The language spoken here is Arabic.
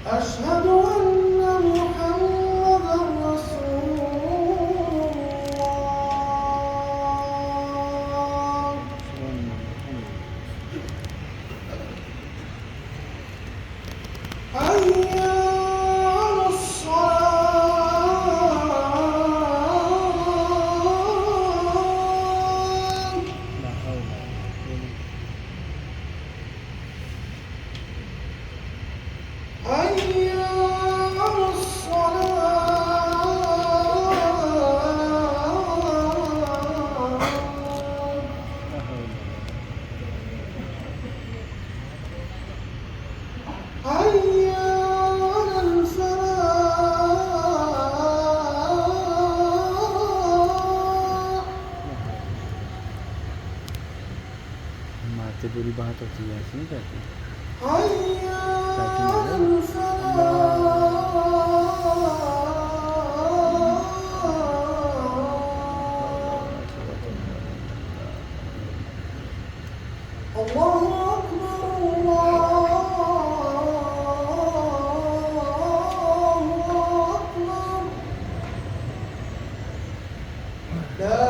أشهد أن محمدا رسول الله. حي على الصلاة. حي على الصلاة. حي على الفلاح. मारते पूरी बात होती है ऐसे नहीं कहते حي चाची على मारे الفلاح. الله أكبر الله أكبر. لا